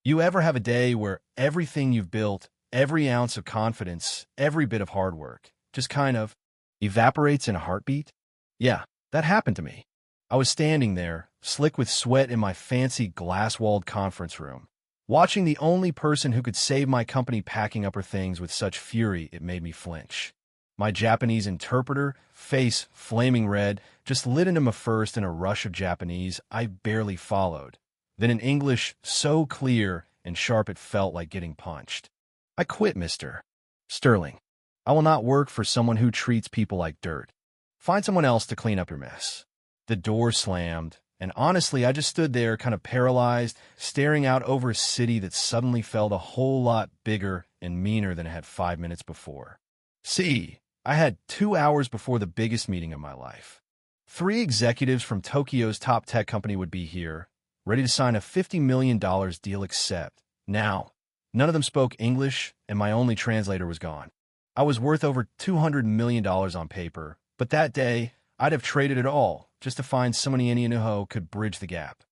You ever have a day where everything you've built, every ounce of confidence, every bit of hard work, just kind of evaporates in a heartbeat? Yeah, that happened to me. I was standing there, slick with sweat in my fancy glass-walled conference room, watching the only person who could save my company packing up her things with such fury it made me flinch. My Japanese interpreter, face flaming red, just lit into my first in a rush of Japanese I barely followed. Then in English so clear and sharp it felt like getting punched. I quit, Mr. Sterling. I will not work for someone who treats people like dirt. Find someone else to clean up your mess. The door slammed, and honestly, I just stood there kind of paralyzed, staring out over a city that suddenly felt a whole lot bigger and meaner than it had 5 minutes before. See, I had 2 hours before the biggest meeting of my life. 3 executives from Tokyo's top tech company would be here, ready to sign a $50 million deal except. Now, none of them spoke English, and my only translator was gone. I was worth over $200 million on paper, but that day, I'd have traded it all just to find someone who could bridge the gap.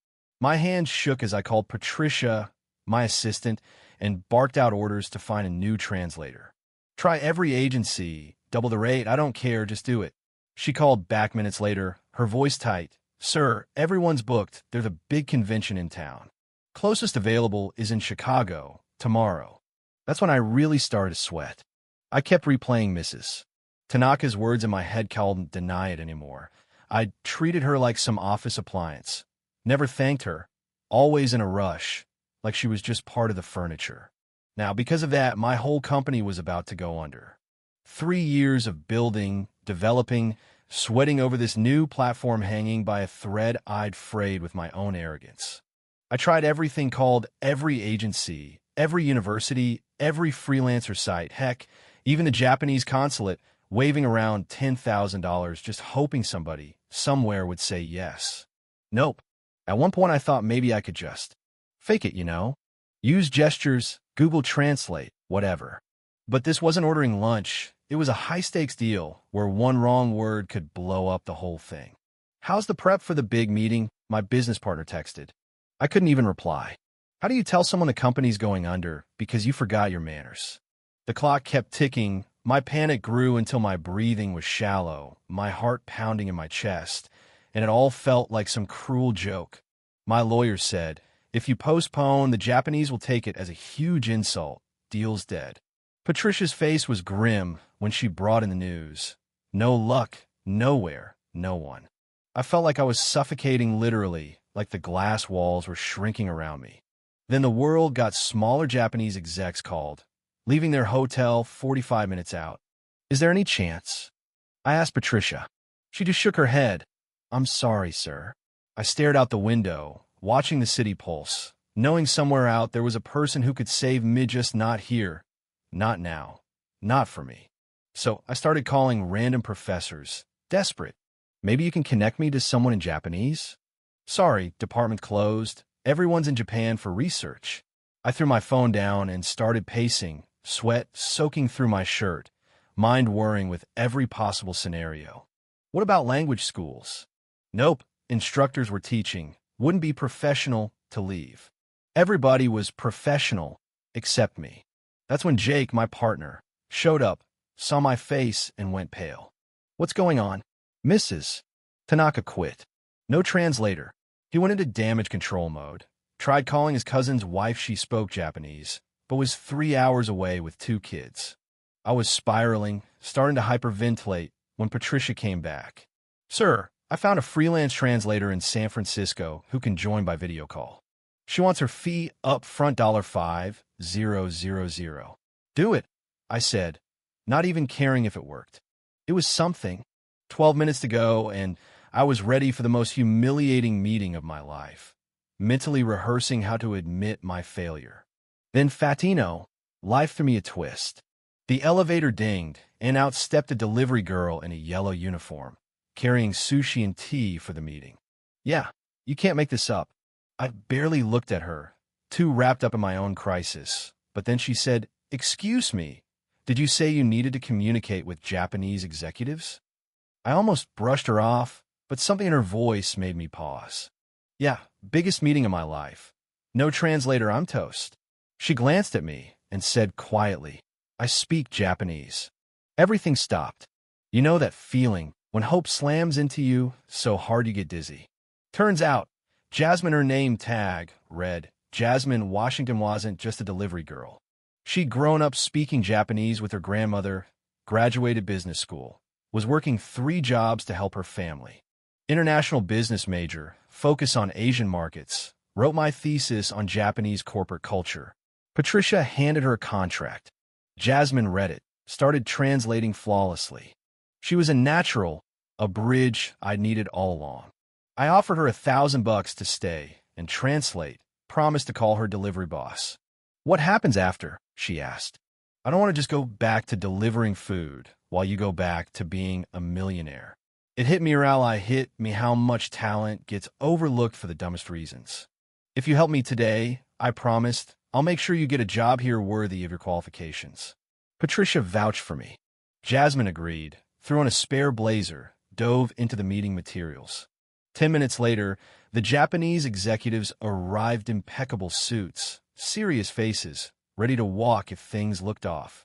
My hands shook as I called Patricia, my assistant, and barked out orders to find a new translator. Try every agency, double the rate, I don't care, just do it. She called back minutes later, her voice tight. Sir, everyone's booked. There's a big convention in town. Closest available is in Chicago, tomorrow. That's when I really started to sweat. I kept replaying Mrs. Tanaka's words in my head couldn't deny it anymore. I'd treated her like some office appliance. Never thanked her. Always in a rush, like she was just part of the furniture. Now, because of that, my whole company was about to go under. 3 years of building, developing, sweating over this new platform hanging by a thread I'd frayed with my own arrogance. I tried everything called every agency, every university, every freelancer site, heck, even the Japanese consulate, waving around $10,000 just hoping somebody, somewhere would say yes. Nope. At one point I thought maybe I could just fake it, Use gestures, Google Translate, whatever. But this wasn't ordering lunch. It was a high-stakes deal where one wrong word could blow up the whole thing. How's the prep for the big meeting? My business partner texted. I couldn't even reply. How do you tell someone the company's going under because you forgot your manners? The clock kept ticking. My panic grew until my breathing was shallow, my heart pounding in my chest, and it all felt like some cruel joke. My lawyer said, if you postpone, the Japanese will take it as a huge insult. Deal's dead. Patricia's face was grim when she brought in the news. No luck, nowhere, no one. I felt like I was suffocating literally, like the glass walls were shrinking around me. Then the world got smaller. Japanese execs called, leaving their hotel 45 minutes out. Is there any chance? I asked Patricia. She just shook her head. I'm sorry, sir. I stared out the window, watching the city pulse, knowing somewhere out there was a person who could save me, just not here. Not now. Not for me. So I started calling random professors, desperate. Maybe you can connect me to someone in Japanese? Sorry, department closed. Everyone's in Japan for research. I threw my phone down and started pacing, sweat soaking through my shirt, mind worrying with every possible scenario. What about language schools? Nope, instructors were teaching. Wouldn't be professional to leave. Everybody was professional except me. That's when Jake, my partner, showed up, saw my face, and went pale. What's going on? Mrs. Tanaka quit. No translator. He went into damage control mode. Tried calling his cousin's wife. She spoke Japanese, but was 3 hours away with 2 kids. I was spiraling, starting to hyperventilate when Patricia came back. Sir, I found a freelance translator in San Francisco who can join by video call. She wants her fee up front $5,000. Do it, I said, not even caring if it worked. It was something. 12 minutes to go, and I was ready for the most humiliating meeting of my life, mentally rehearsing how to admit my failure. Then Fatino, life threw me a twist. The elevator dinged, and out stepped a delivery girl in a yellow uniform, carrying sushi and tea for the meeting. Yeah, you can't make this up. I barely looked at her, too wrapped up in my own crisis. But then she said, "Excuse me, did you say you needed to communicate with Japanese executives?" I almost brushed her off, but something in her voice made me pause. Yeah, biggest meeting of my life. No translator, I'm toast. She glanced at me and said quietly, I speak Japanese. Everything stopped. You know that feeling when hope slams into you so hard you get dizzy. Turns out, Jasmine, her name tag, read, Jasmine Washington, wasn't just a delivery girl. She'd grown up speaking Japanese with her grandmother, graduated business school, was working 3 jobs to help her family. International business major, focus on Asian markets, wrote my thesis on Japanese corporate culture. Patricia handed her a contract. Jasmine read it, started translating flawlessly. She was a natural, a bridge I'd needed all along. I offered her $1,000 to stay and translate, promised to call her delivery boss. What happens after? She asked. I don't want to just go back to delivering food while you go back to being a millionaire. It hit me how much talent gets overlooked for the dumbest reasons. If you help me today, I promised, I'll make sure you get a job here worthy of your qualifications. Patricia vouched for me. Jasmine agreed, threw on a spare blazer, dove into the meeting materials. 10 minutes later, the Japanese executives arrived in impeccable suits, serious faces, ready to walk if things looked off.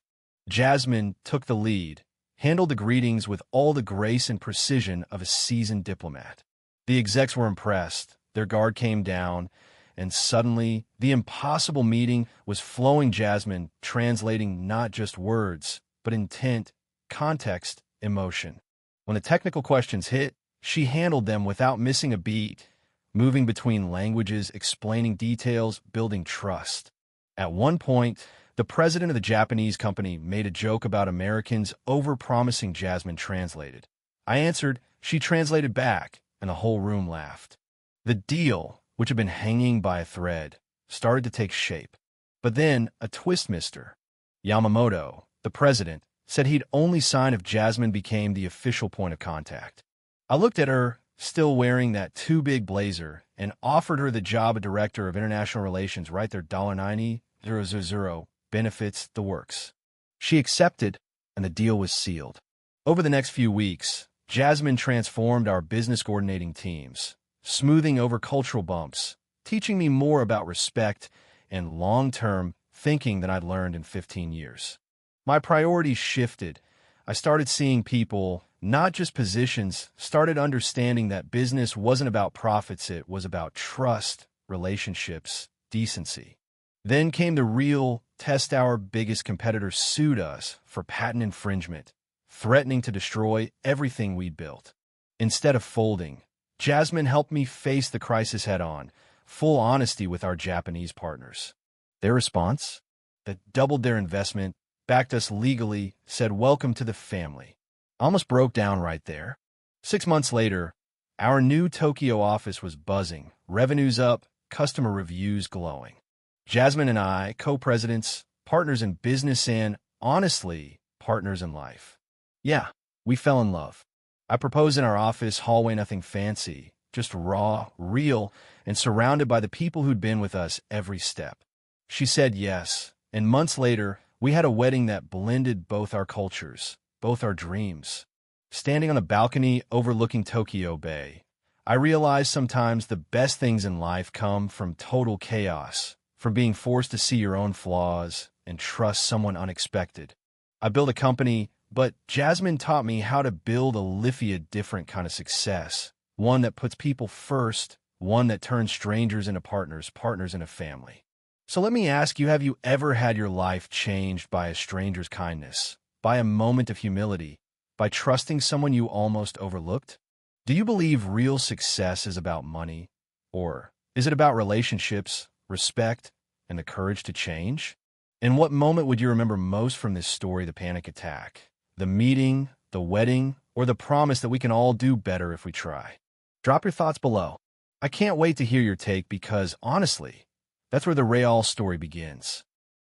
Jasmine took the lead, handled the greetings with all the grace and precision of a seasoned diplomat. The execs were impressed, their guard came down, and suddenly the impossible meeting was flowing. Jasmine translating not just words, but intent, context, emotion. When the technical questions hit, she handled them without missing a beat, moving between languages, explaining details, building trust. At one point, the president of the Japanese company made a joke about Americans over-promising. Jasmine translated. I answered, she translated back, and the whole room laughed. The deal, which had been hanging by a thread, started to take shape. But then, a twist. Mr. Yamamoto, the president, said he'd only sign if Jasmine became the official point of contact. I looked at her, still wearing that too big blazer, and offered her the job of Director of International Relations right there. $90,000, benefits, the works. She accepted, and the deal was sealed. Over the next few weeks, Jasmine transformed our business coordinating teams, smoothing over cultural bumps, teaching me more about respect and long-term thinking than I'd learned in 15 years. My priorities shifted. I started seeing people, not just positions, started understanding that business wasn't about profits, it was about trust, relationships, decency. Then came the real test. Our biggest competitor sued us for patent infringement, threatening to destroy everything we'd built. Instead of folding, Jasmine helped me face the crisis head-on, full honesty with our Japanese partners. Their response? That doubled their investment, backed us legally, said welcome to the family. I almost broke down right there. 6 months later, our new Tokyo office was buzzing, revenues up, customer reviews glowing. Jasmine and I, co-presidents, partners in business and, honestly, partners in life. Yeah, we fell in love. I proposed in our office hallway, nothing fancy, just raw, real, and surrounded by the people who'd been with us every step. She said yes, and months later, we had a wedding that blended both our cultures, both our dreams. Standing on a balcony overlooking Tokyo Bay, I realized sometimes the best things in life come from total chaos, from being forced to see your own flaws and trust someone unexpected. I built a company, but Jasmine taught me how to build a different kind of success, one that puts people first, one that turns strangers into partners, partners into family. So let me ask you, have you ever had your life changed by a stranger's kindness, by a moment of humility, by trusting someone you almost overlooked? Do you believe real success is about money? Or is it about relationships, respect, and the courage to change? And what moment would you remember most from this story, the panic attack? The meeting, the wedding, or the promise that we can all do better if we try? Drop your thoughts below. I can't wait to hear your take because, honestly, that's where the Real story begins.